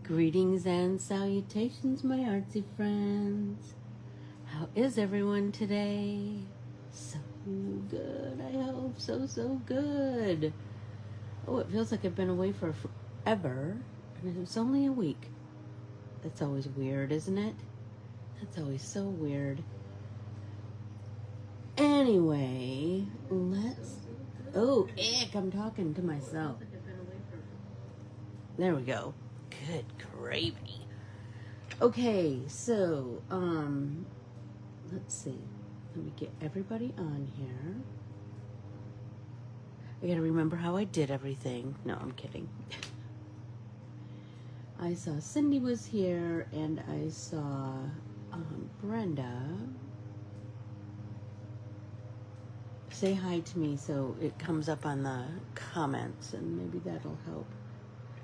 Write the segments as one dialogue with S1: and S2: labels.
S1: Greetings and salutations, my artsy friends. How is everyone today? So good, I hope. So good. Oh, it feels like I've been away for forever, and it was only a week. That's always weird, isn't it? That's always so weird. Anyway, let's... Oh, ick, I'm talking to myself. There we go. Good gravy. Okay, so, let's see. Let me get everybody on here. I gotta remember how I did everything. No, I'm kidding. I saw Cindy was here, and I saw Brenda. Say hi to me so it comes up on the comments, and maybe that'll help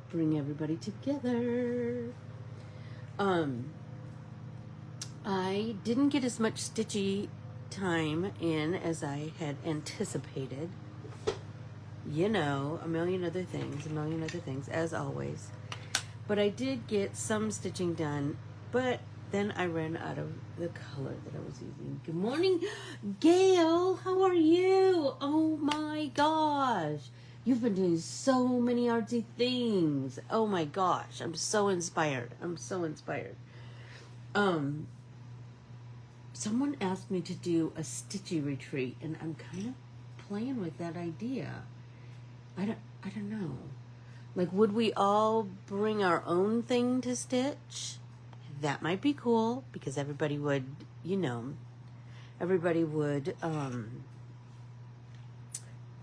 S1: bring everybody together. I didn't get as much stitchy time in as I had anticipated. You know, a million other things, as always. But I did get some stitching done, but then I ran out of the color that I was using. Good morning, Gail. How are you? Oh my gosh. You've been doing so many artsy things. Oh my gosh. I'm so inspired. Someone asked me to do a stitchy retreat, and I'm kind of playing with that idea. I don't know. Like, would we all bring our own thing to stitch? That might be cool, because everybody would,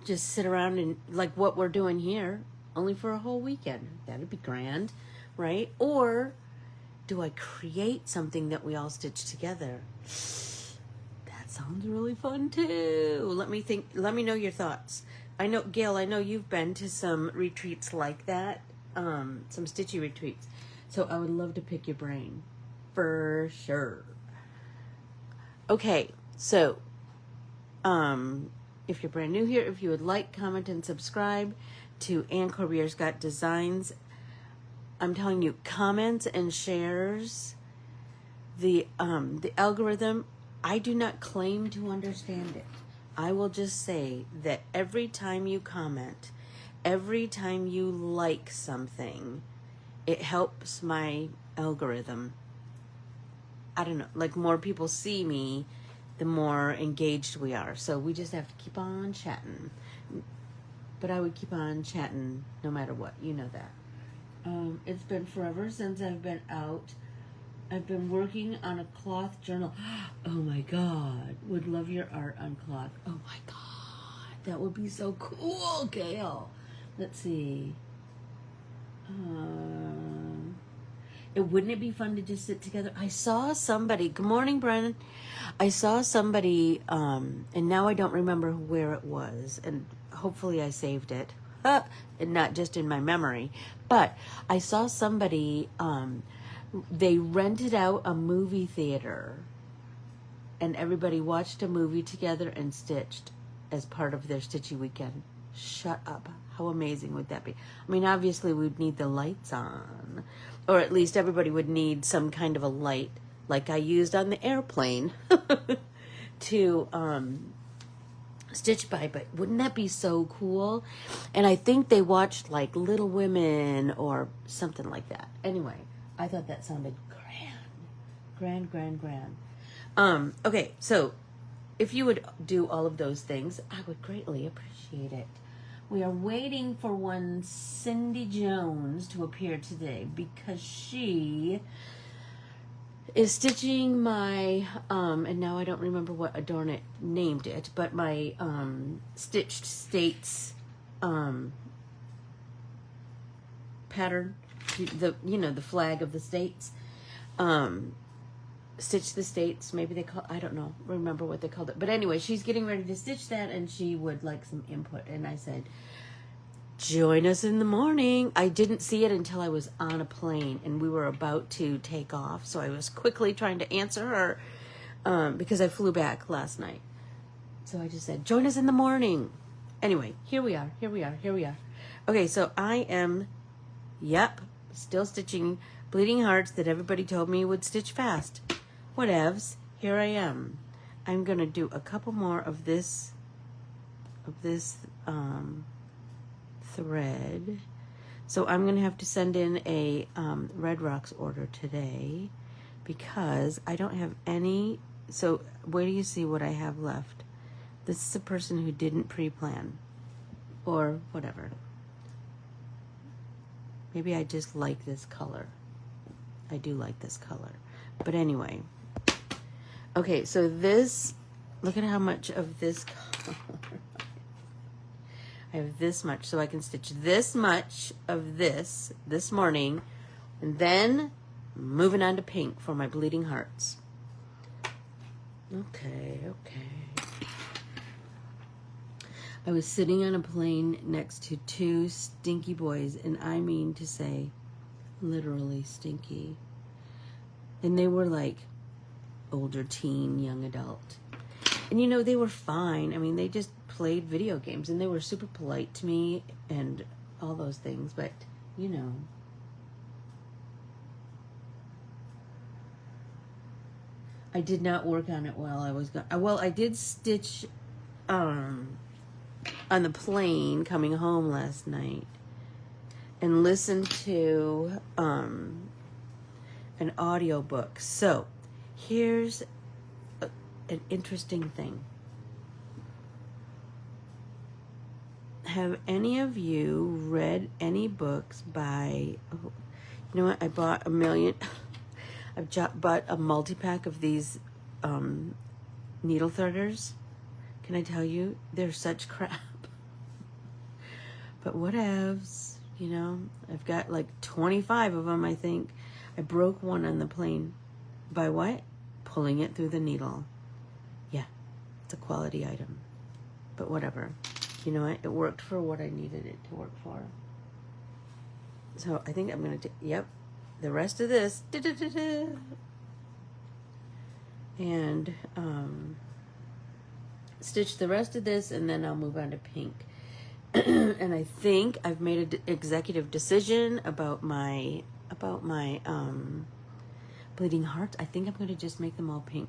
S1: just sit around and, like what we're doing here, only for a whole weekend. That'd be grand, right? Or do I create something that we all stitch together? That sounds really fun too. Let me know your thoughts. I know, Gail, you've been to some retreats like that, some stitchy retreats. So I would love to pick your brain, for sure. Okay, so, if you're brand new here, if you would like, comment, and subscribe to Corbiere-Scott Designs. I'm telling you, comments and shares, the algorithm, I do not claim to understand it. I will just say that every time you comment, every time you like something, it helps my algorithm. I don't know, like more people see me, the more engaged we are. So we just have to keep on chatting. But I would keep on chatting no matter what. You know that. It's been forever since I've been out. I've been working on a cloth journal. Oh my God. Would love your art on cloth. Oh my God. That would be so cool, Gail. Let's see. Wouldn't it be fun to just sit together? I saw somebody. Good morning, Brennan. I saw somebody, and now I don't remember where it was, and hopefully I saved it, and not just in my memory. But I saw somebody. They rented out a movie theater, and everybody watched a movie together and stitched as part of their stitchy weekend. Shut up. How amazing would that be? I mean, obviously we'd need the lights on, or at least everybody would need some kind of a light like I used on the airplane to stitch by. But wouldn't that be so cool? And I think they watched like Little Women or something like that. Anyway, I thought that sounded grand. Okay, so if you would do all of those things, I would greatly appreciate it. We are waiting for one Cindy Jones to appear today because she is stitching my, and now I don't remember what Adorn named it, but my Stitched States pattern, the flag of the states. Stitch the States, maybe they call, I don't know, remember what they called it. But anyway, she's getting ready to stitch that, and she would like some input. And I said, join us in the morning. I didn't see it until I was on a plane, and we were about to take off. So I was quickly trying to answer her because I flew back last night. So I just said, join us in the morning. Anyway, here we are. Okay, so I am, still stitching Bleeding Hearts that everybody told me would stitch fast. Whatevs, here I am. I'm gonna do a couple more of this thread. So I'm gonna have to send in a Red Rocks order today because I don't have any. So wait till you see what I have left. This is a person who didn't pre-plan or whatever. Maybe I just like this color. I do like this color. But anyway. Okay, so this, look at how much of this color. I have this much, so I can stitch this much of this morning, and then moving on to pink for my Bleeding Hearts. Okay. I was sitting on a plane next to two stinky boys, and I mean to say, literally stinky. And they were like older teen, young adult. And you know, they were fine. I mean, they just played video games, and they were super polite to me and all those things, but you know. I did not work on it while I was gone. Well, I did stitch on the plane coming home last night and listened to an audiobook. So here's an interesting thing. Have any of you read any books by, you know what, I bought I've bought a multi-pack of these needle threaders. Can I tell you, they're such crap. But whatevs, you know, I've got like 25 of them, I think. I broke one on the plane. By what? Pulling it through the needle. Yeah, it's a quality item. But whatever. You know what? It worked for what I needed it to work for. So I think I'm going to, the rest of this. And stitch the rest of this, and then I'll move on to pink. And I think I've made an executive decision about my Bleeding Hearts. I think I'm going to just make them all pink.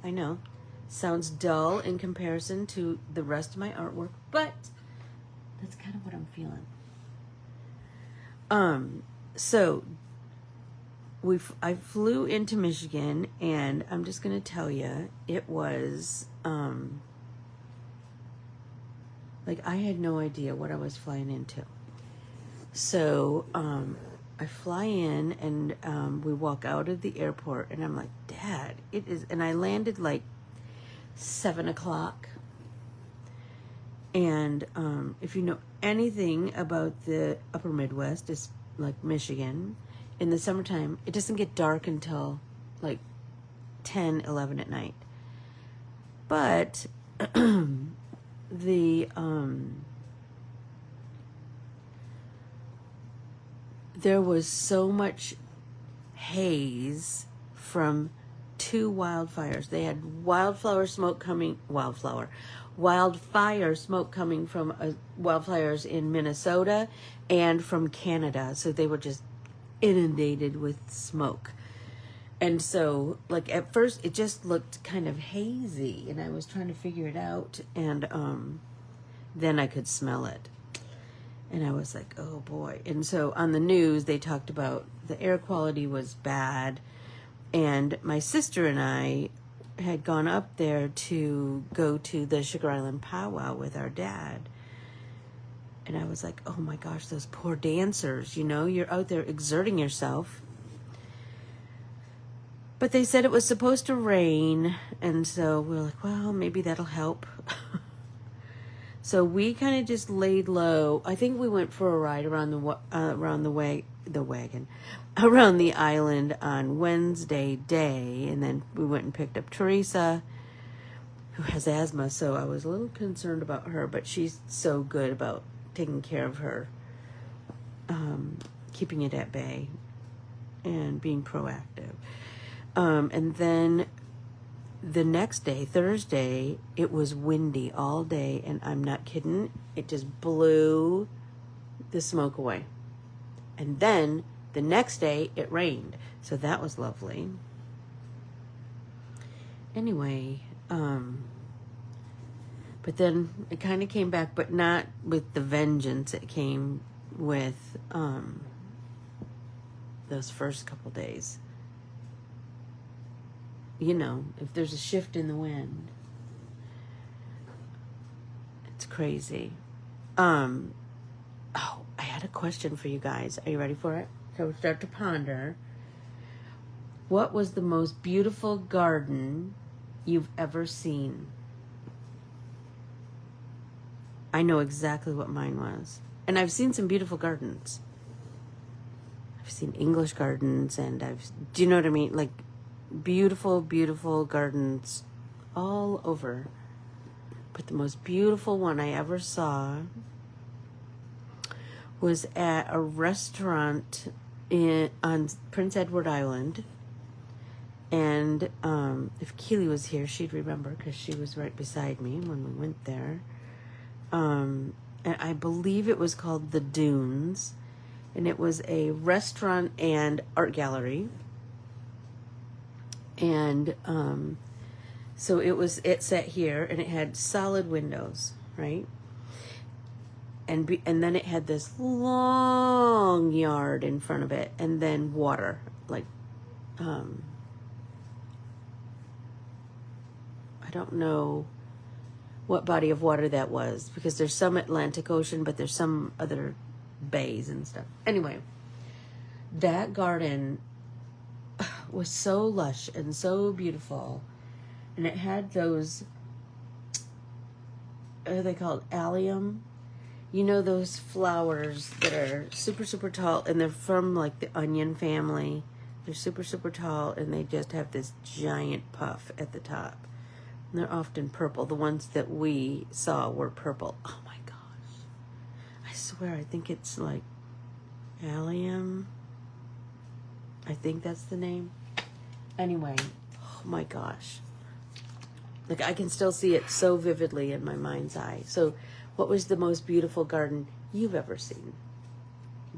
S1: I know, sounds dull in comparison to the rest of my artwork, but that's kind of what I'm feeling. So I flew into Michigan, and I'm just going to tell you, it was like I had no idea what I was flying into. So I fly in, and we walk out of the airport, and I'm like, Dad, it is, and I landed like 7 o'clock. And if you know anything about the upper Midwest, it's like Michigan, in the summertime, it doesn't get dark until like 10, 11 at night. But there was so much haze from two wildfires. They had wildfire smoke coming from wildfires in Minnesota and from Canada. So they were just inundated with smoke. And so, like, at first it just looked kind of hazy, and I was trying to figure it out, and then I could smell it. And I was like, oh boy. And so on the news, they talked about the air quality was bad. And my sister and I had gone up there to go to the Sugar Island powwow with our dad. And I was like, oh my gosh, those poor dancers, you know, you're out there exerting yourself. But they said it was supposed to rain. And so we're like, well, maybe that'll help. So we kind of just laid low. I think we went for a ride around around the island on Wednesday day, and then we went and picked up Teresa, who has asthma, so I was a little concerned about her, but she's so good about taking care of her, keeping it at bay and being proactive. And then the next day, Thursday, it was windy all day, and I'm not kidding. It just blew the smoke away. And then the next day, it rained. So that was lovely. Anyway, but then it kind of came back, but not with the vengeance it came with those first couple days. You know, if there's a shift in the wind, it's crazy. Oh, I had a question for you guys. Are you ready for it? So we start to ponder. What was the most beautiful garden you've ever seen? I know exactly what mine was. And I've seen some beautiful gardens. I've seen English gardens, and do you know what I mean? Like, beautiful, beautiful gardens all over. But the most beautiful one I ever saw was at a restaurant on Prince Edward Island. And if Keely was here, she'd remember because she was right beside me when we went there. And I believe it was called The Dunes. And it was a restaurant and art gallery. And so it sat here, and it had solid windows, right? And then it had this long yard in front of it, and then water, like I don't know what body of water that was, because there's some Atlantic Ocean, but there's some other bays and stuff. Anyway, that garden was so lush and so beautiful, and it had those, what are they called, allium? You know, those flowers that are super, super tall, and they're from like the onion family. They're super, super tall, and they just have this giant puff at the top. And they're often purple. The ones that we saw were purple. Oh my gosh. I swear, I think it's like allium. I think that's the name. Anyway, oh my gosh. Like, I can still see it so vividly in my mind's eye. So, what was the most beautiful garden you've ever seen?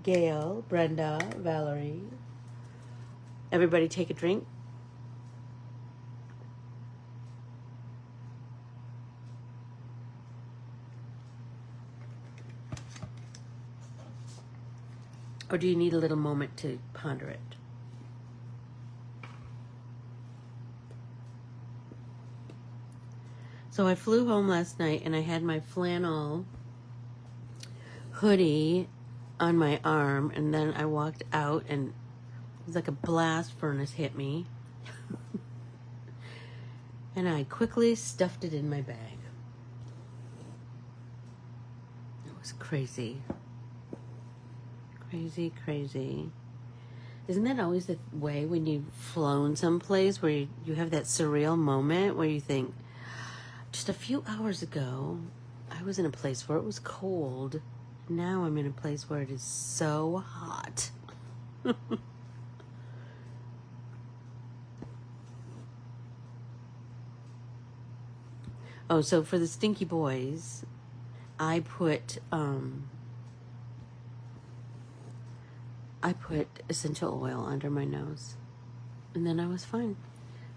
S1: Gail, Brenda, Valerie. Everybody take a drink. Or do you need a little moment to ponder it? So I flew home last night, and I had my flannel hoodie on my arm, and then I walked out, and it was like a blast furnace hit me. And I quickly stuffed it in my bag. It was crazy. Crazy, crazy. Isn't that always the way when you've flown someplace where you have that surreal moment where you think, just a few hours ago, I was in a place where it was cold. Now I'm in a place where it is so hot. Oh, so for the stinky boys, I put essential oil under my nose, and then I was fine.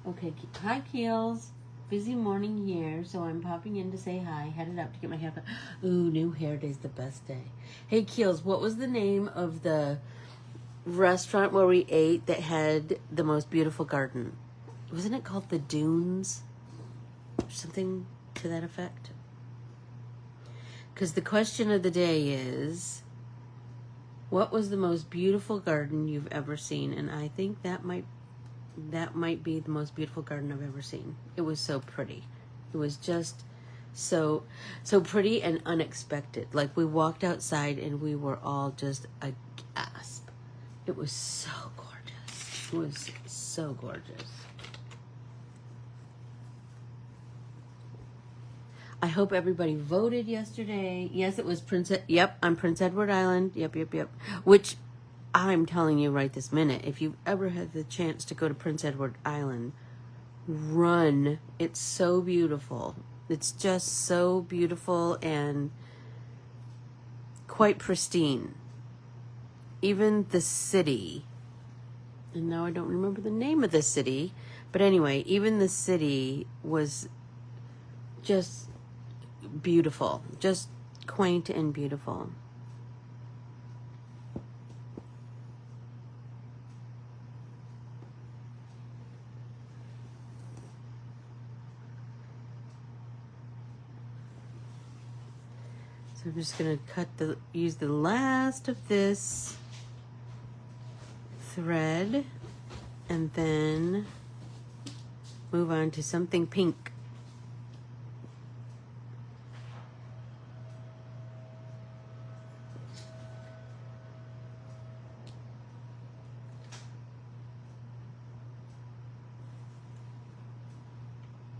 S1: Okay, hi Keels. Busy morning here, so I'm popping in to say hi. Headed up to get my hair cut. Ooh, new hair day's the best day. Hey Keels, what was the name of the restaurant where we ate that had the most beautiful garden? Wasn't it called The Dunes? Or something to that effect? Because the question of the day is, what was the most beautiful garden you've ever seen? And I think that might be the most beautiful garden I've ever seen. It was so pretty. It was just so pretty and unexpected. Like, we walked outside and we were all just aghast. It was so gorgeous. It was so gorgeous. I hope everybody voted yesterday. Yes, it was on Prince Edward Island. Yep. Which, I'm telling you right this minute, if you ever had the chance to go to Prince Edward Island, run. It's so beautiful. It's just so beautiful and quite pristine. Even the city, and now I don't remember the name of the city, but anyway, even the city was just beautiful, just quaint and beautiful. So I'm just going to use the last of this thread and then move on to something pink.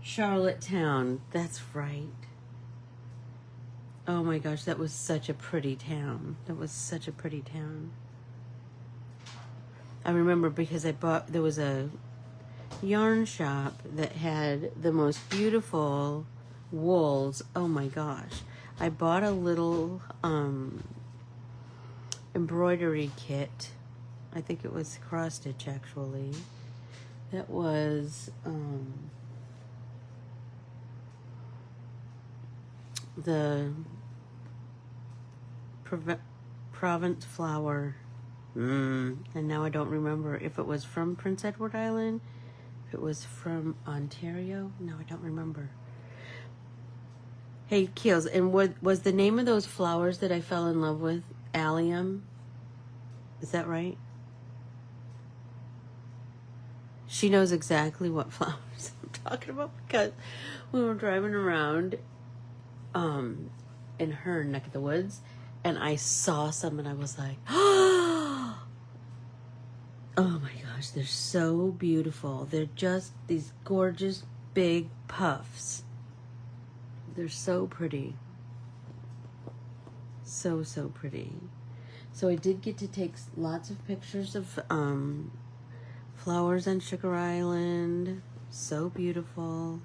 S1: Charlottetown, that's right. Oh my gosh, that was such a pretty town. That was such a pretty town. I remember because there was a yarn shop that had the most beautiful wools. Oh my gosh. I bought a little embroidery kit. I think it was cross stitch actually. That was the Provence flower. And now I don't remember if it was from Prince Edward Island, if it was from Ontario. No, I don't remember. Hey, Keels, and what was the name of those flowers that I fell in love with? Allium? Is that right? She knows exactly what flowers I'm talking about because we were driving around in her neck of the woods, and I saw some, and I was like, oh my gosh, they're so beautiful. They're just these gorgeous big puffs. They're so pretty. So pretty. So I did get to take lots of pictures of flowers on Sugar Island. So beautiful.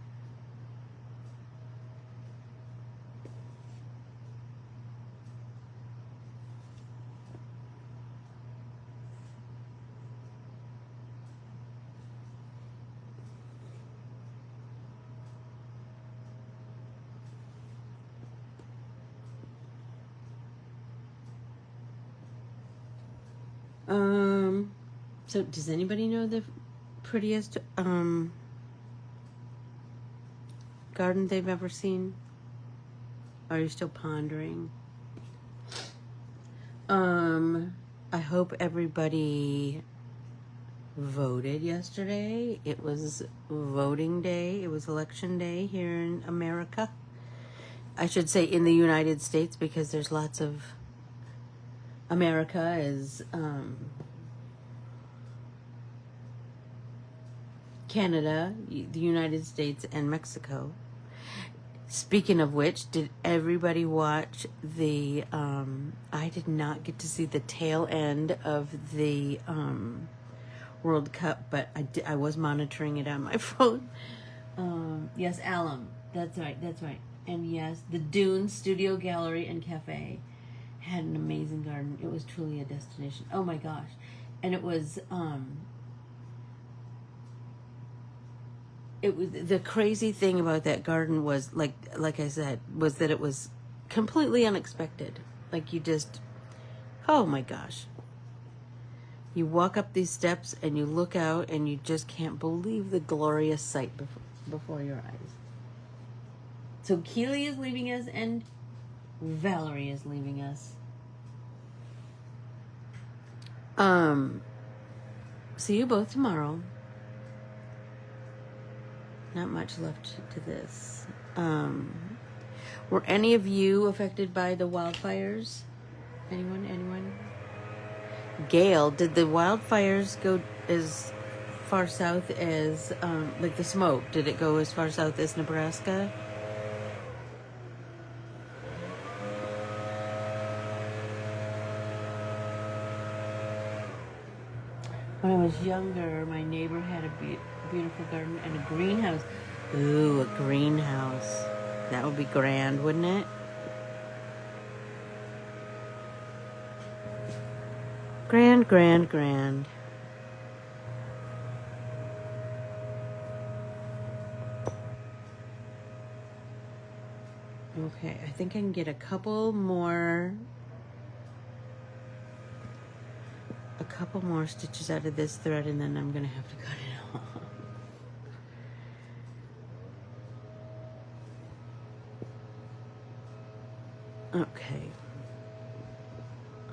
S1: So does anybody know the prettiest garden they've ever seen? Are you still pondering? I hope everybody voted yesterday. It was voting day. It was election day here in America. I should say in the United States because there's lots of America is Canada, the United States, and Mexico. Speaking of which, did everybody watch the, I did not get to see the tail end of the World Cup, but I was monitoring it on my phone. Yes, Alum. That's right. And yes, the Dune Studio Gallery and Cafe had an amazing garden. It was truly a destination. Oh my gosh. And it was the crazy thing about that garden was like I said, was that it was completely unexpected. Like you just, oh my gosh. You walk up these steps and you look out and you just can't believe the glorious sight before your eyes. So Keely is leaving us and Valerie is leaving us. See you both tomorrow. Not much left to this. Were any of you affected by the wildfires? Anyone? Gail, did the wildfires go as far south as, like the smoke, did it go as far south as Nebraska? When I was younger, my neighbor had a beautiful garden and a greenhouse. Ooh, a greenhouse. That would be grand, wouldn't it? Grand, grand, grand. Okay, I think I can get a couple more stitches out of this thread, and then I'm gonna have to cut it off. Okay,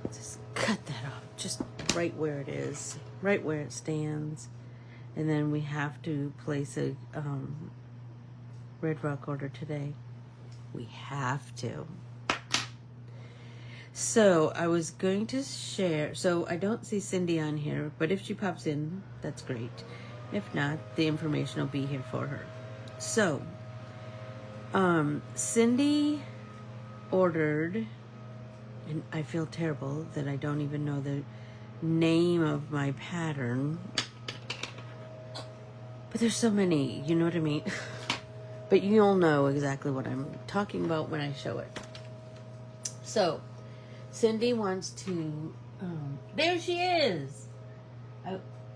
S1: let's just cut that off, just right where it is, right where it stands, and then we have to place a red rock order today. We have to. So I was going to share, so I don't see Cindy on here, but if she pops in, that's great. If not, the information will be here for her. So, Cindy ordered, and I feel terrible that I don't even know the name of my pattern, but there's so many, you know what I mean? But you'll know exactly what I'm talking about when I show it. So, Cindy wants to, there she is!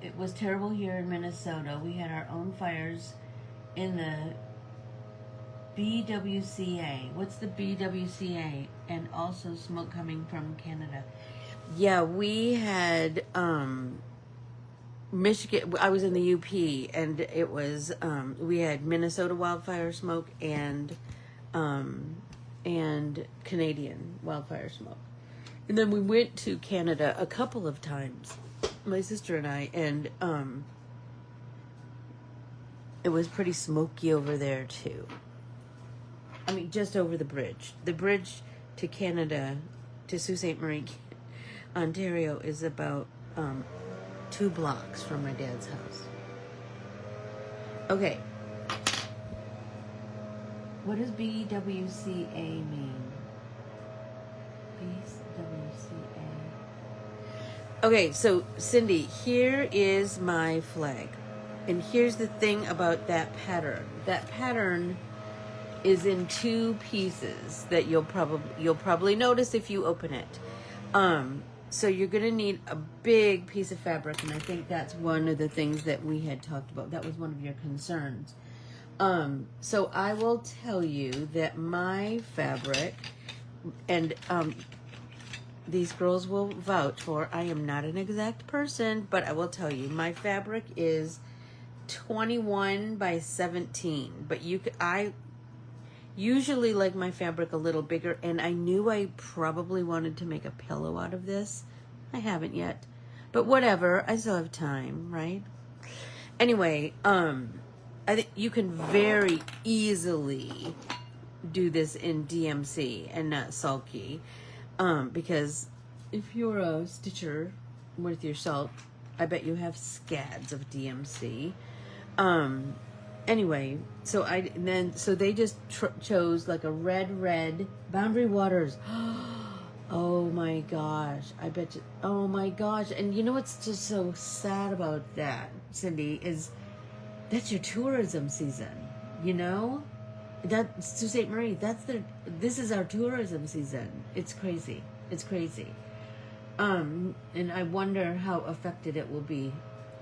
S1: It was terrible here in Minnesota. We had our own fires in the BWCA. What's the BWCA? And also smoke coming from Canada. Yeah, we had, Michigan, I was in the UP, and it was, we had Minnesota wildfire smoke and Canadian wildfire smoke. And then we went to Canada a couple of times, my sister and I, and it was pretty smoky over there too. I mean, just over the bridge. The bridge to Canada, to Sault Ste. Marie, Ontario, is about 2 blocks from my dad's house. Okay. What does BWCA mean? BWCA. Okay, so Cindy, here is my flag. And here's the thing about that pattern. That pattern is in 2 pieces that you'll probably notice if you open it. So you're going to need a big piece of fabric, and I think that's one of the things that we had talked about. That was one of your concerns. So I will tell you that my fabric, and these girls will vouch for, I am not an exact person, but I will tell you, my fabric is 21 by 17. But I usually like my fabric a little bigger, and I knew I probably wanted to make a pillow out of this. I haven't yet, but whatever, I still have time, right? Anyway, I think you can very easily do this in DMC and not sulky, because if you're a stitcher with your salt, I bet you have scads of DMC. Anyway, so they just chose like a red Boundary Waters. Oh my gosh, I bet you, oh my gosh. And you know what's just so sad about that, Cindy, is that's your tourism season, you know? That's Sault Ste. Marie, this is our tourism season. It's crazy. It's crazy. And I wonder how affected it will be.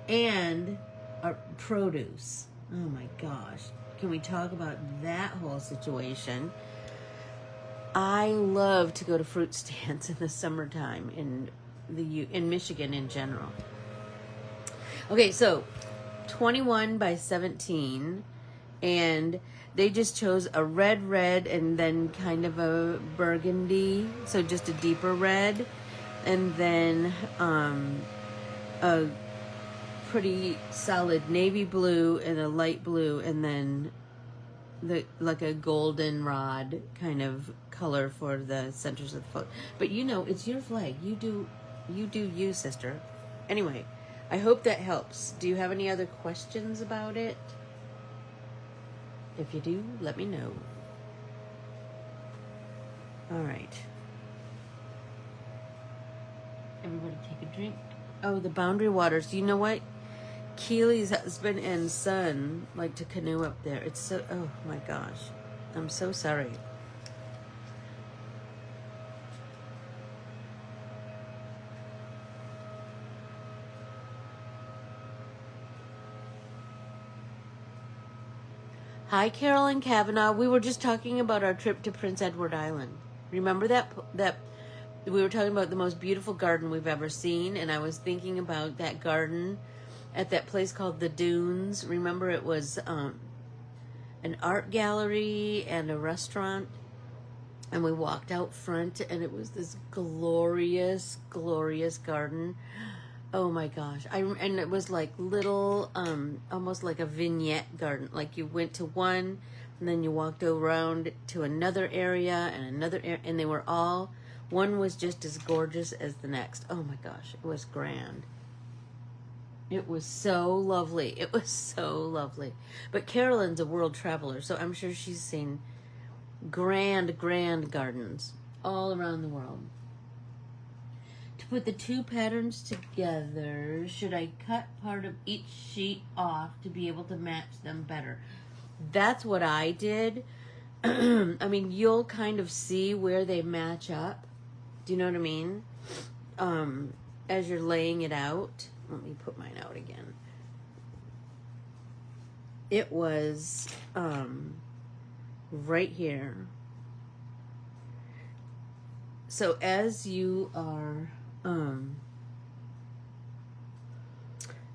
S1: And our produce. Oh my gosh. Can we talk about that whole situation? I love to go to fruit stands in the summertime in Michigan in general. Okay, so 21 by 17, and they just chose a red, and then kind of a burgundy, so just a deeper red, and then a pretty solid navy blue and a light blue, and then like a goldenrod kind of color for the centers of the foot. But you know, it's your flag. You do you, sister. Anyway, I hope that helps. Do you have any other questions about it? If you do, let me know. All right. Everybody take a drink. Oh, the Boundary Waters. You know what? Keely's husband and son like to canoe up there. It's so, oh my gosh. I'm so sorry. Hi, Carolyn Kavanaugh. We were just talking about our trip to Prince Edward Island. Remember that we were talking about the most beautiful garden we've ever seen, and I was thinking about that garden at that place called the Dunes. Remember, it was an art gallery and a restaurant, and we walked out front, and it was this glorious, glorious garden. Oh my gosh. And it was like little, almost like a vignette garden. Like you went to one, and then you walked around to another area and another area, and they were all, one was just as gorgeous as the next. Oh my gosh, it was grand. It was so lovely. It was so lovely. But Carolyn's a world traveler, so I'm sure she's seen grand, grand gardens all around the world. To put the two patterns together, should I cut part of each sheet off to be able to match them better? That's what I did. I mean, you'll kind of see where they match up. Do you know what I mean? As you're laying it out. Let me put mine out again. It was right here. So as you are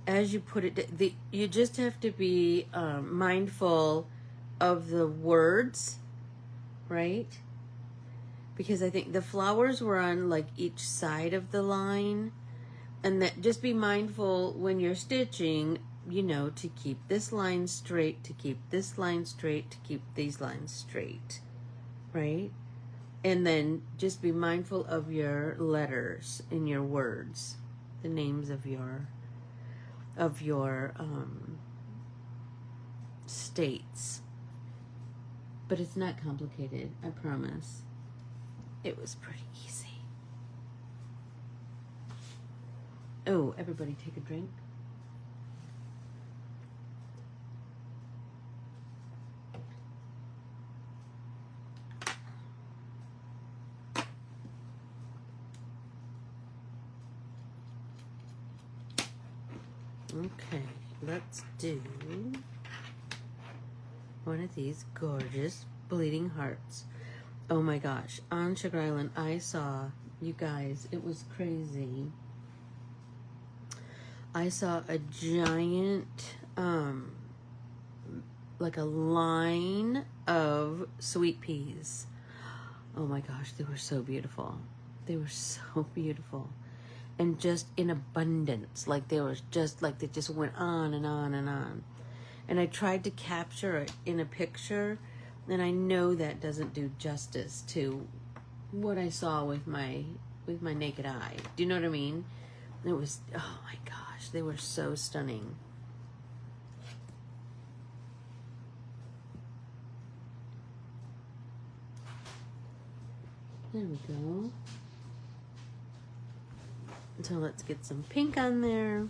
S1: as you put it, you just have to be mindful of the words, right? Because I think the flowers were on like each side of the line, and that just be mindful when you're stitching, you know, to keep this line straight, to keep this line straight, to keep these lines straight, right? And then just be mindful of your letters in your words, the names of your states. But it's not complicated, I promise. It was pretty easy. Oh, everybody take a drink. Okay, let's do one of these gorgeous bleeding hearts. Oh my gosh, on Sugar Island, I saw, you guys, it was crazy. I saw a giant, like a line of sweet peas. Oh my gosh, they were so beautiful. They were so beautiful. And just in abundance, like they were just like they just went on and on and on. And I tried to capture it in a picture, and I know that doesn't do justice to what I saw with my naked eye. Do you know what I mean? It was, oh my gosh, they were so stunning. There we go. So let's get some pink on there.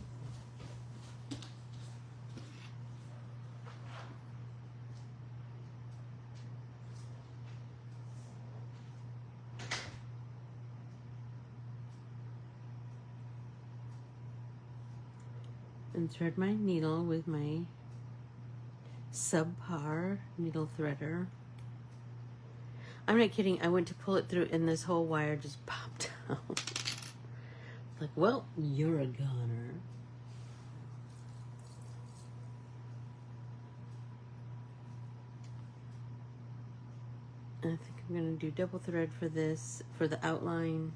S1: And thread my needle with my subpar needle threader. I'm not kidding. I went to pull it through and this whole wire just popped out. Like, well, you're a goner. And I think I'm going to do double thread for this, for the outline.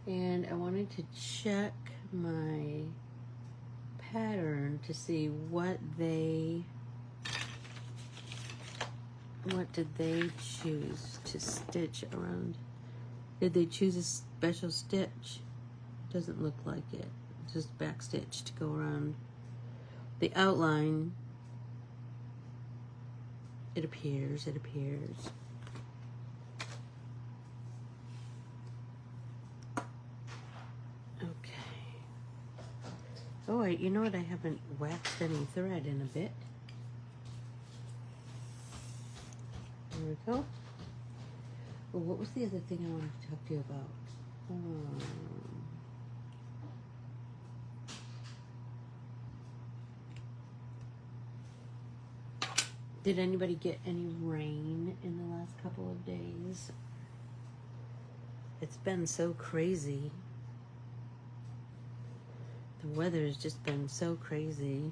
S1: And I wanted to check my pattern to see what did they choose to stitch around. Did they choose a special stitch? Doesn't look like it. Just back stitch to go around the outline. It appears. Oh, you know what? I haven't waxed any thread in a bit. There we go. Oh, what was the other thing I wanted to talk to you about? Did anybody get any rain in the last couple of days? It's been so crazy. The weather has just been so crazy.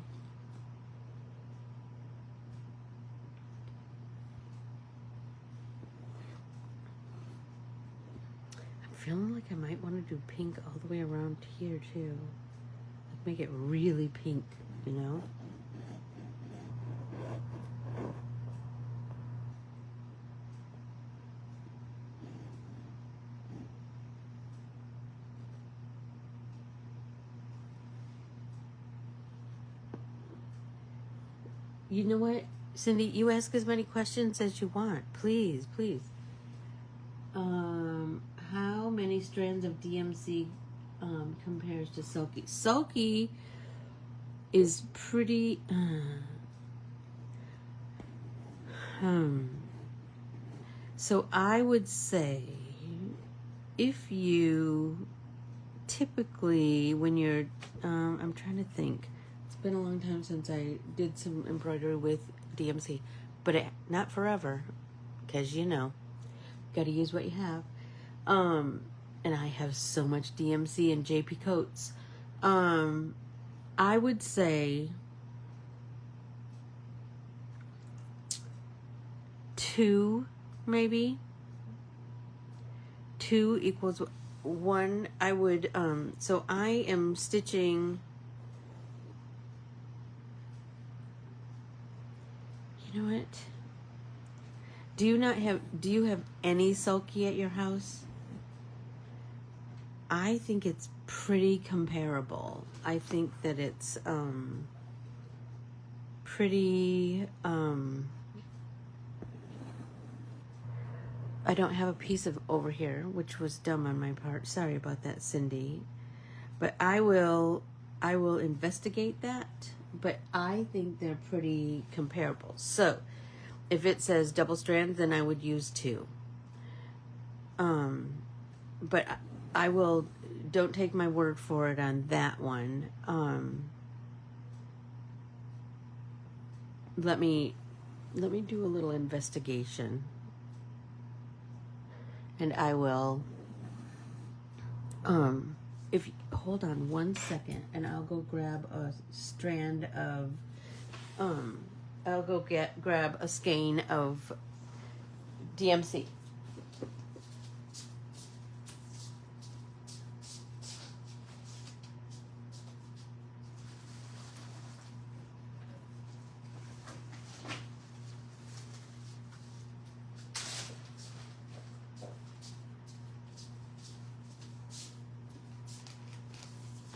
S1: I'm feeling like I might want to do pink all the way around here too. Like make it really pink, you know? You know what, Cindy? You ask as many questions as you want. Please, please. How many strands of DMC compares to Sulky? Sulky is pretty... So I would say if you typically, when you're... I'm trying to think. It's been a long time since I did some embroidery with DMC, but not forever, because you know, got to use what you have. And I have so much DMC and JP coats. I would say 2, maybe. 2 equals 1. I would, so I am stitching... You know what? Do you have any Sulky at your house? I think it's pretty comparable. I think that it's pretty I don't have a piece of over here, which was dumb on my part. Sorry about that, Cindy. But I will investigate that. But I think they're pretty comparable. So, if it says double strand, then I would use 2. But I will, don't take my word for it on that one. Let me do a little investigation. And I will, if hold on 1 second, and I'll go grab a strand of, I'll go grab a skein of DMC.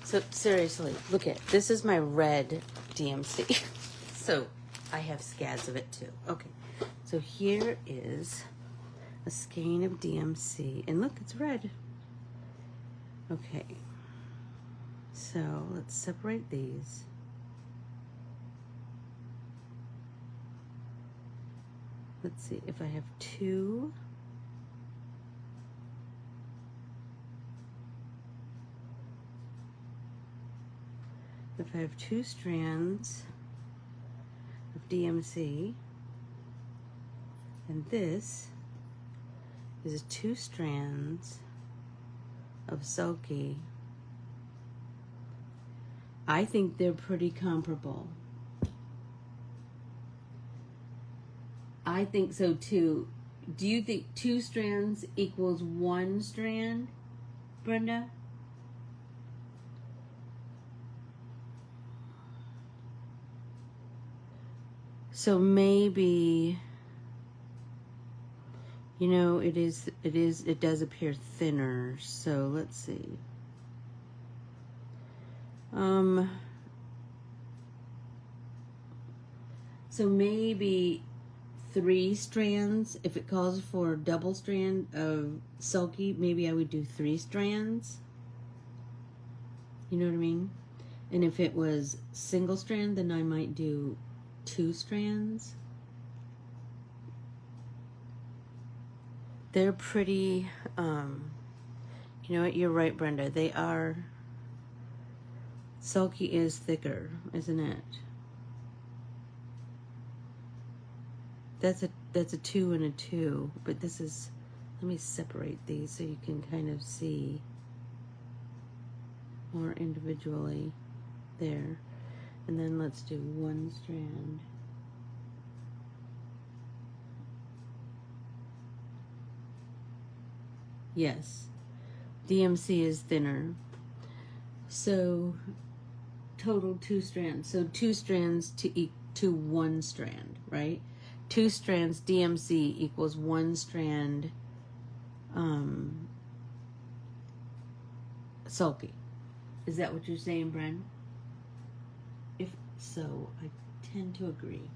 S1: So seriously, look at, this is my red DMC. So I have scads of it too. Okay, so here is a skein of DMC, and look, it's red. Okay, so let's separate these. Let's see if I have 2. If I have 2 strands of DMC, and this is 2 strands of Sulky, I think they're pretty comparable. I think so too. Do you think 2 strands equals 1 strand, Brenda? So maybe, you know, it does appear thinner. So let's see. So maybe 3 strands. If it calls for a double strand of Sulky, maybe I would do 3 strands. You know what I mean? And if it was single strand, then I might do 2 strands. They're pretty, you know what, you're right, Brenda. They are, sulky is thicker, isn't it? That's a 2 and a 2, but this is, let me separate these so you can kind of see more individually there. And then let's do 1 strand. Yes, DMC is thinner. So total 2 strands. So 2 strands to 1 strand, right? 2 strands DMC equals 1 strand sulky. Is that what you're saying, Bren? If so, I tend to agree.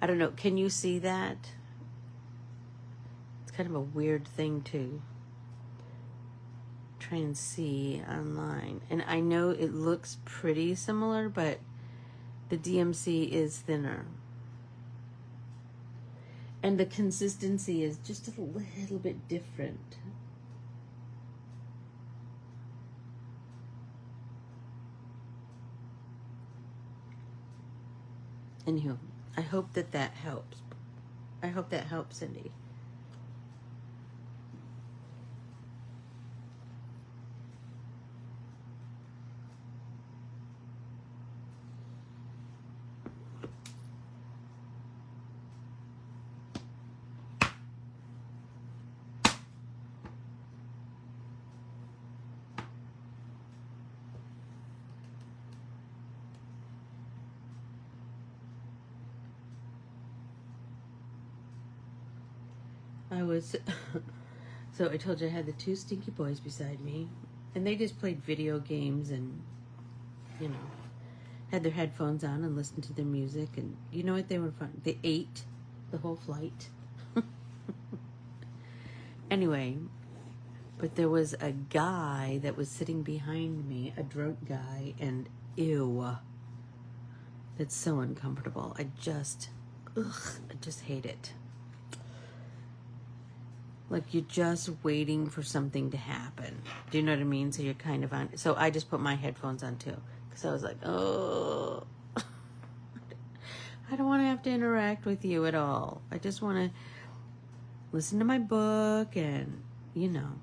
S1: I don't know. Can you see that? It's kind of a weird thing to try and see online. And I know it looks pretty similar, but the DMC is thinner. And the consistency is just a little bit different. Anywho, I hope that helps. I hope that helps, Cindy. I was, so I told you I had the 2 stinky boys beside me, and they just played video games and, you know, had their headphones on and listened to their music, and you know what, they were fun. They ate the whole flight. Anyway, but there was a guy that was sitting behind me, a drunk guy, and ew, that's so uncomfortable. I just hate it. Like you're just waiting for something to happen. Do you know what I mean? So you're kind of on. So I just put my headphones on too. Because I was like, oh, I don't want to have to interact with you at all. I just want to listen to my book and, you know.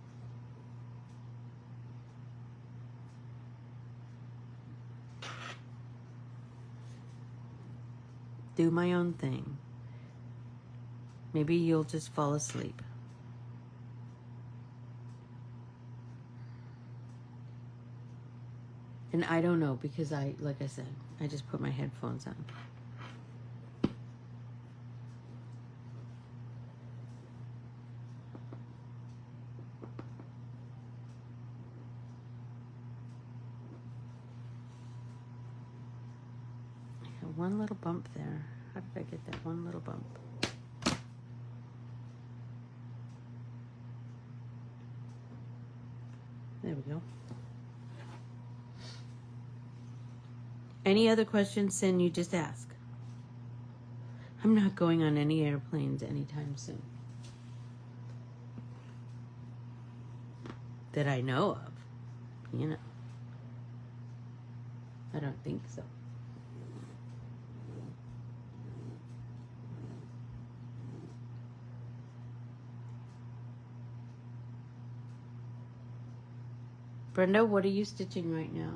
S1: Do my own thing. Maybe you'll just fall asleep. And I don't know because like I said, I just put my headphones on. I got one little bump there. How did I get that one little bump? There we go. Any other questions, Sin, you just ask. I'm not going on any airplanes anytime soon. That I know of. You know. I don't think so. Brenda, what are you stitching right now?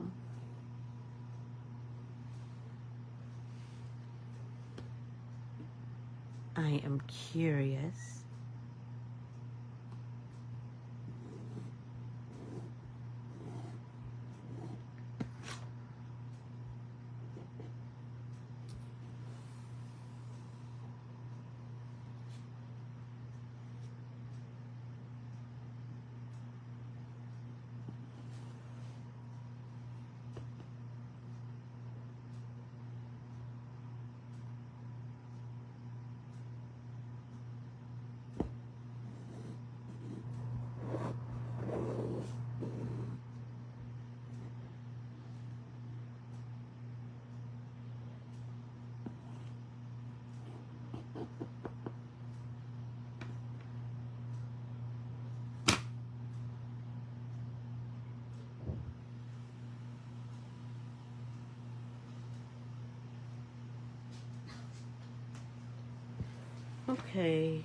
S1: I am curious. Okay.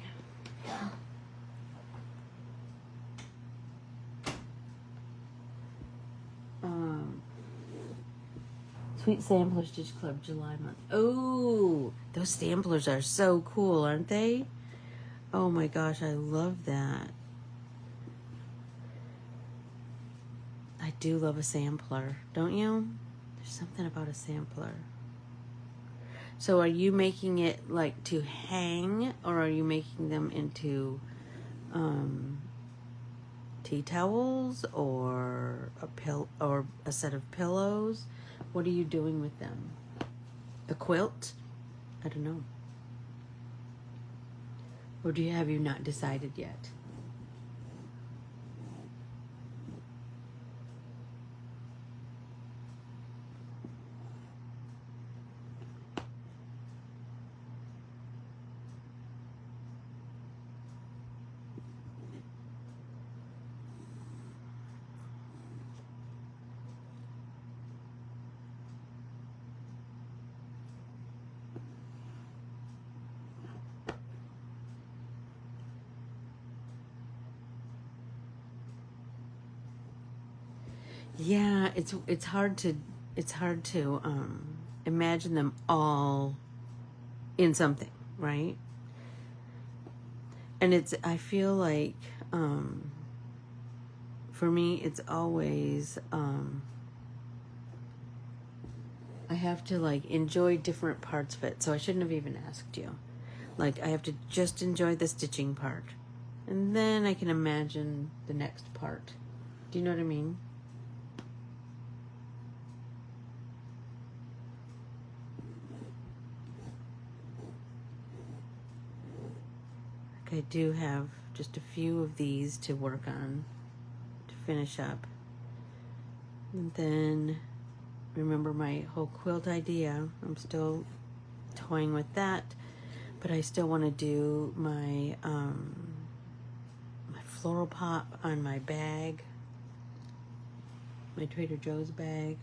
S1: Sweet Sampler Stitch Club July month. Oh, those samplers are so cool, aren't they? Oh my gosh, I love that. I do love a sampler, don't you? There's something about a sampler. So are you making it like to hang, or are you making them into tea towels or a set of pillows? What are you doing with them? A quilt? I don't know. Or have you not decided yet? Yeah, it's hard to imagine them all in something, right? And I feel like for me it's always I have to like enjoy different parts of it. So I shouldn't have even asked you. Like I have to just enjoy the stitching part, and then I can imagine the next part. Do you know what I mean? I do have just a few of these to work on to finish up. And then remember my whole quilt idea. I'm still toying with that, but I still want to do my my floral pop on my bag, my Trader Joe's bag.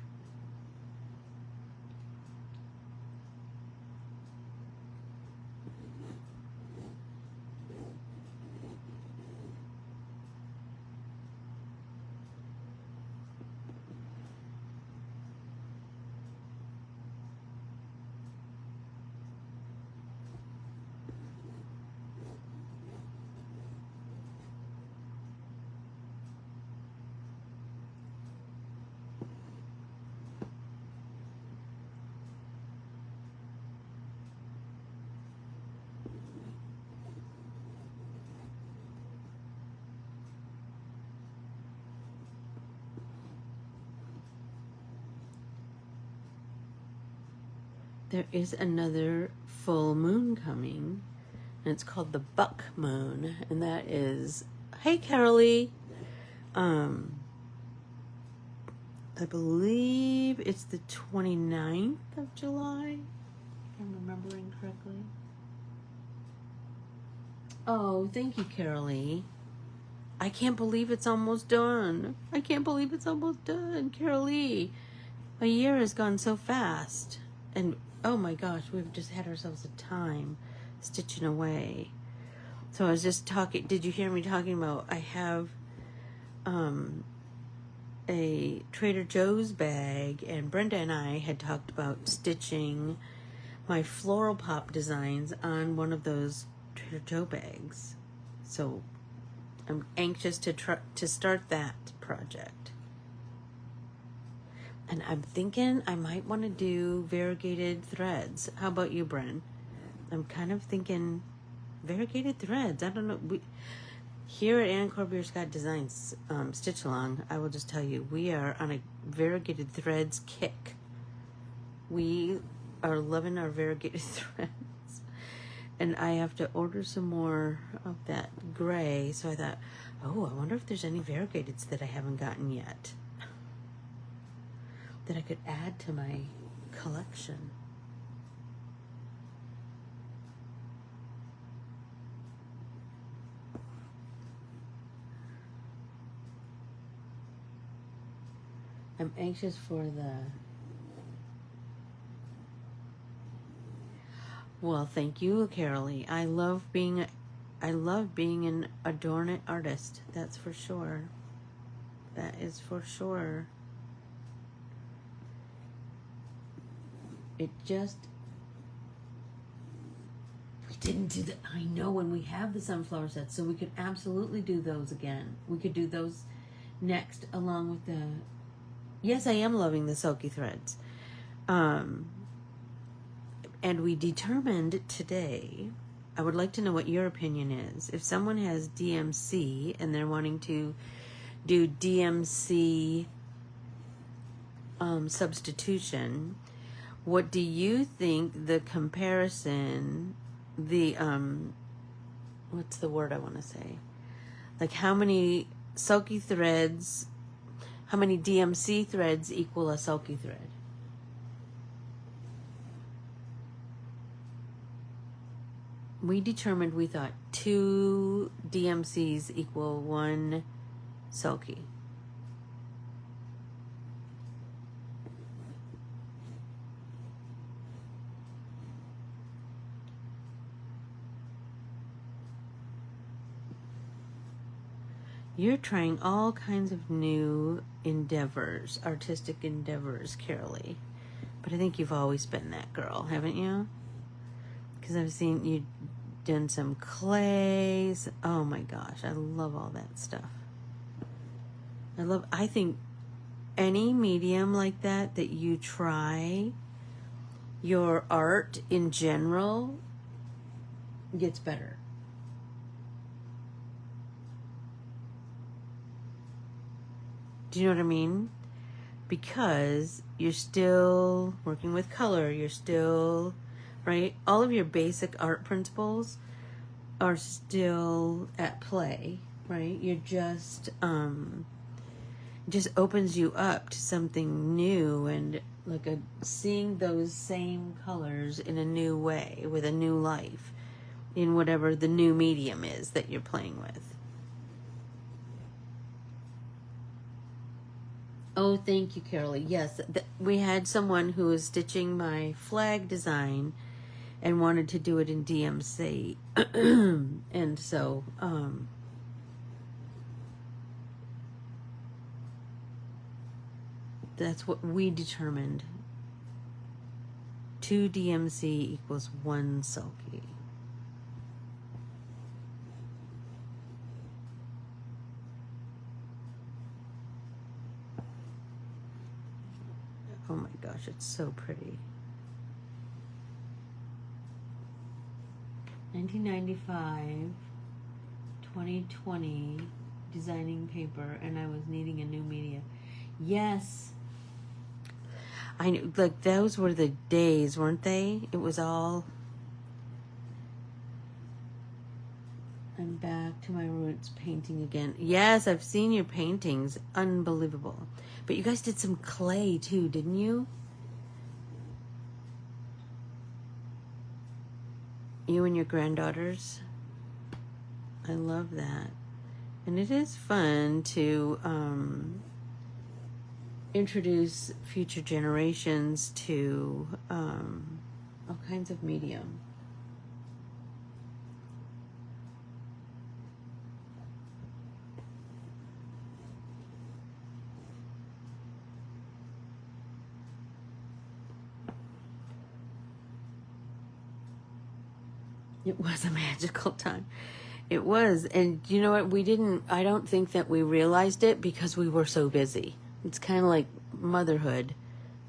S1: There is another full moon coming, and it's called the Buck Moon, and that is, hey Carolee, I believe it's the 29th of July, if I'm remembering correctly. Oh, thank you, Carolee. I can't believe it's almost done. I can't believe it's almost done, Carolee. A year has gone so fast, and oh my gosh, we've just had ourselves a time stitching away. So I was just talking, did you hear me talking about, I have a Trader Joe's bag, and Brenda and I had talked about stitching my floral pop designs on one of those Trader Joe bags. So I'm anxious to start that project. And I'm thinking I might want to do variegated threads. How about you, Bren? I'm kind of thinking variegated threads. I don't know. Here at Corbiere-Scott Designs Stitchalong, I will just tell you, we are on a variegated threads kick. We are loving our variegated threads. And I have to order some more of that gray. So I thought, oh, I wonder if there's any variegateds that I haven't gotten yet that I could add to my collection. I'm anxious for Well, thank you, Carolee. I love being an adornment artist. That's for sure. That is for sure. We didn't do that. I know, when we have the sunflower sets, so we could absolutely do those again. We could do those next along with the... Yes, I am loving the silky threads. And we determined today, I would like to know what your opinion is. If someone has DMC and they're wanting to do DMC substitution, what do you think the comparison, what's the word I want to say? Like, how many silky threads, how many DMC threads equal a silky thread? We determined, we thought 2 DMCs equal 1 silky. You're trying all kinds of new endeavors, artistic endeavors, Carolee. But I think you've always been that girl, haven't you? Because I've seen you done some clays. Oh my gosh, I love all that stuff. I think any medium like that you try, your art in general gets better. Do you know what I mean? Because you're still working with color, you're still, right? All of your basic art principles are still at play, right? You're just opens you up to something new, and like seeing those same colors in a new way, with a new life, in whatever the new medium is that you're playing with. Oh, thank you, Carolee. Yes, we had someone who was stitching my flag design and wanted to do it in DMC. And so, that's what we determined. 2 DMC equals 1 silky. Oh my gosh, it's so pretty. 1995, 2020, designing paper, and I was needing a new media. Yes. I knew, like, those were the days, weren't they? It was all... I'm back to my roots, painting again. Yes, I've seen your paintings. Unbelievable. But you guys did some clay too, didn't you? You and your granddaughters. I love that. And it is fun to introduce future generations to all kinds of medium. It was a magical time. It was. And you know what? I don't think that we realized it because we were so busy. It's kind of like motherhood.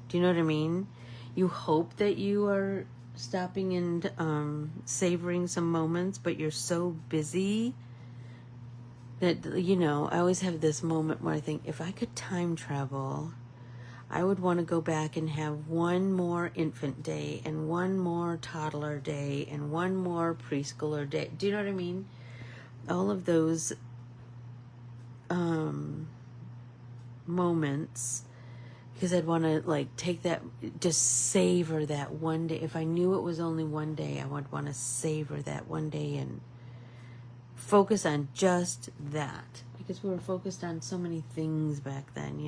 S1: Do you know what I mean? You hope that you are stopping and savoring some moments, but you're so busy that, I always have this moment where I think, if I could time travel, I would want to go back and have one more infant day and one more toddler day and one more preschooler day. Do you know what I mean? All of those moments, because I'd want to take that, just savor that one day. If I knew it was only one day, I would want to savor that one day and focus on just that, because we were focused on so many things back then,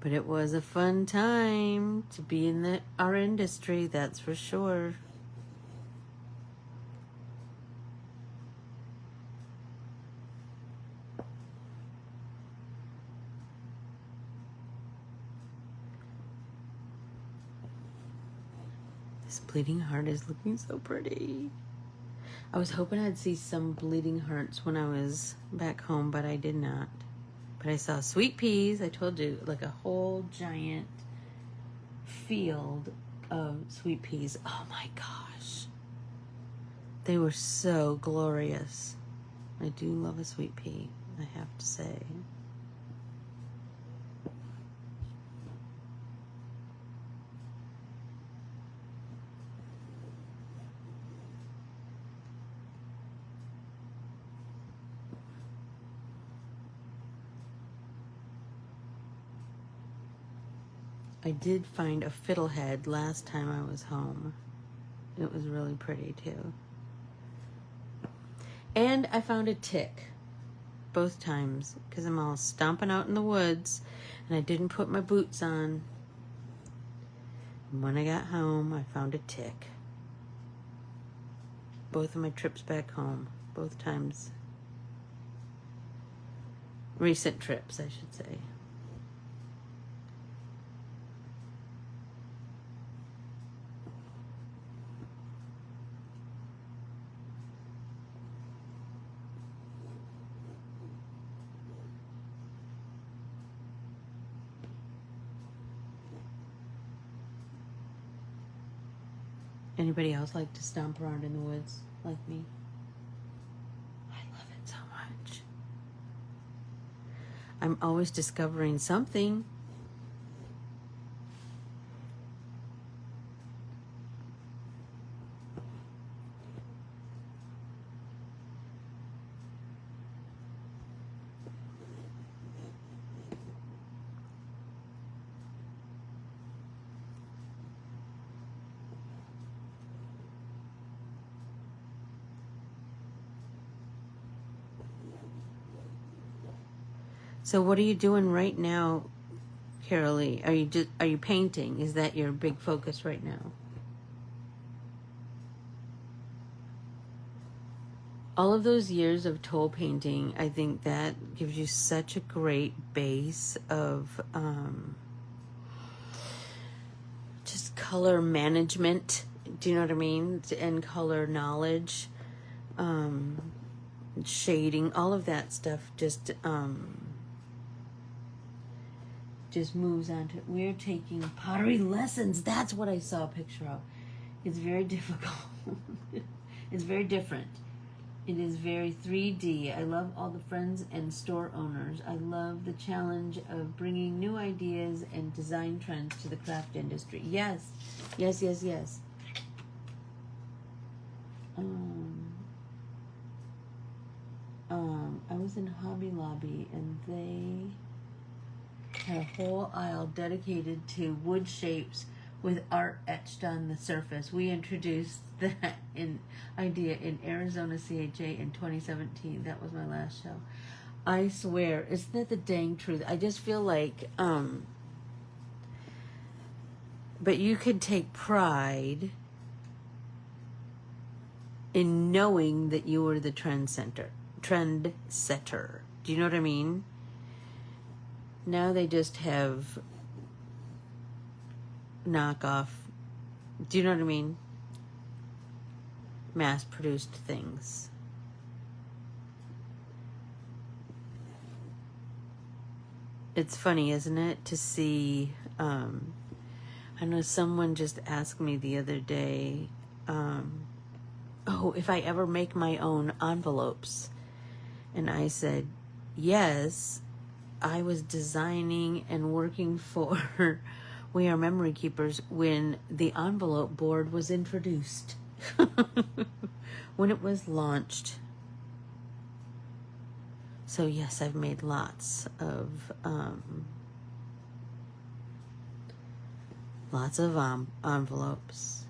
S1: But it was a fun time to be in our industry, that's for sure. This bleeding heart is looking so pretty. I was hoping I'd see some bleeding hearts when I was back home, but I did not. But I saw sweet peas. I told you, like a whole giant field of sweet peas. Oh my gosh. They were so glorious. I do love a sweet pea, I have to say. I did find a fiddlehead last time I was home. It was really pretty too. And I found a tick both times because I'm all stomping out in the woods and I didn't put my boots on. And when I got home, I found a tick. Both of my trips back home, both times. Recent trips, I should say. Anybody else like to stomp around in the woods like me? I love it so much. I'm always discovering something. So what are you doing right now, Carolee? Are you painting? Is that your big focus right now? All of those years of toll painting, I think that gives you such a great base of just color management. Do you know what I mean? And color knowledge, shading, all of that stuff just moves on to. We're taking pottery lessons. That's what I saw a picture of. It's very difficult. It's very different. It is very 3D. I love all the friends and store owners. I love the challenge of bringing new ideas and design trends to the craft industry. Yes, yes, yes, yes. I was in Hobby Lobby and they had a whole aisle dedicated to wood shapes with art etched on the surface. We introduced that idea in Arizona CHA in 2017. That was my last show. I swear, isn't that the dang truth? I just feel like, but you could take pride in knowing that you were the trend setter. Do you know what I mean? Now they just have knockoff, do you know what I mean? Mass-produced things. It's funny, isn't it, to see, I know someone just asked me the other day, if I ever make my own envelopes. And I said, yes. I was designing and working for We Are Memory Keepers when the envelope board was introduced. When it was launched. So yes, I've made lots of envelopes.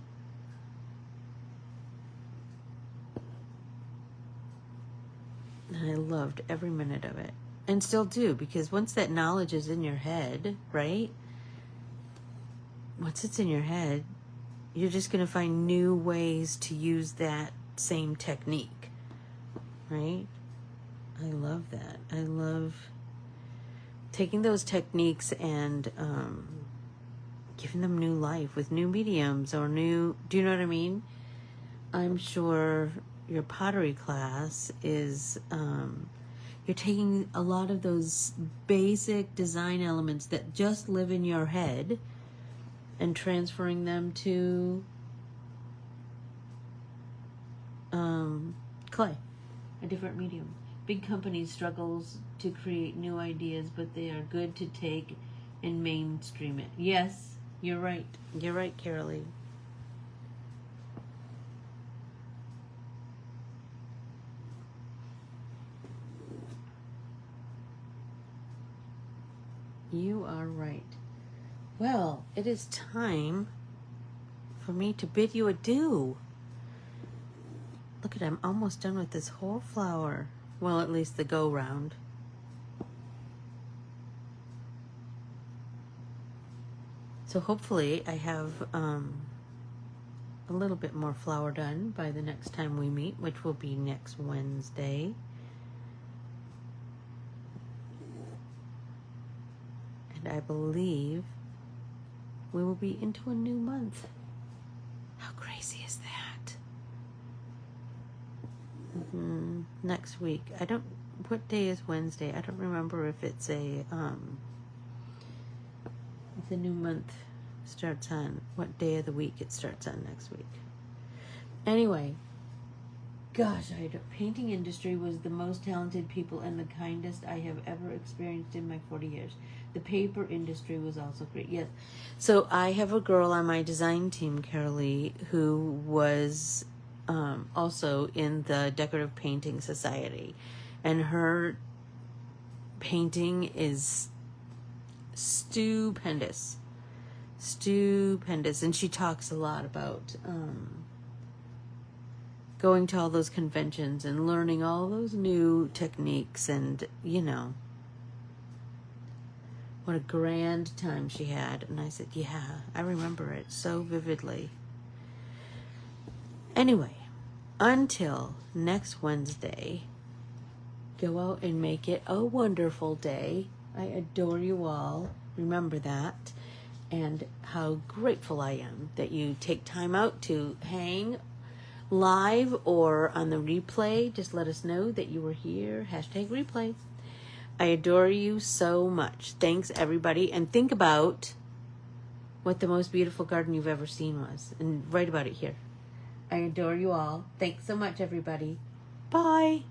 S1: And I loved every minute of it. and still do, because once that knowledge is in your head, right? Once it's in your head, you're just going to find new ways to use that same technique, right? I love that. I love taking those techniques and giving them new life with new mediums or new, do you know what I mean? I'm sure your pottery class is, you're taking a lot of those basic design elements that just live in your head and transferring them to clay, a different medium. Big companies struggles to create new ideas, but they are good to take and mainstream it. Yes, you're right. You're right, Carolee. You are right. Well, it is time for me to bid you adieu. Look at, I'm almost done with this whole flower. Well, at least the go round. So hopefully I have a little bit more flower done by the next time we meet, which will be next Wednesday. And I believe we will be into a new month. How crazy is that? Next week. What day is Wednesday? I don't remember if it's if the new month starts on, what day of the week it starts on next week. Anyway, gosh, the painting industry was the most talented people and the kindest I have ever experienced in my 40 years. The paper industry was also great. Yes. So I have a girl on my design team, Carolee, who was also in the Decorative Painting Society. And her painting is stupendous. Stupendous. And she talks a lot about going to all those conventions and learning all those new techniques, and what a grand time she had. And I said, yeah, I remember it so vividly. Anyway, until next Wednesday, go out and make it a wonderful day. I adore you all. Remember that. And how grateful I am that you take time out to hang live or on the replay. Just let us know that you were here. #replay. I adore you so much. Thanks, everybody. And think about what the most beautiful garden you've ever seen was, and write about it here. I adore you all. Thanks so much, everybody. Bye.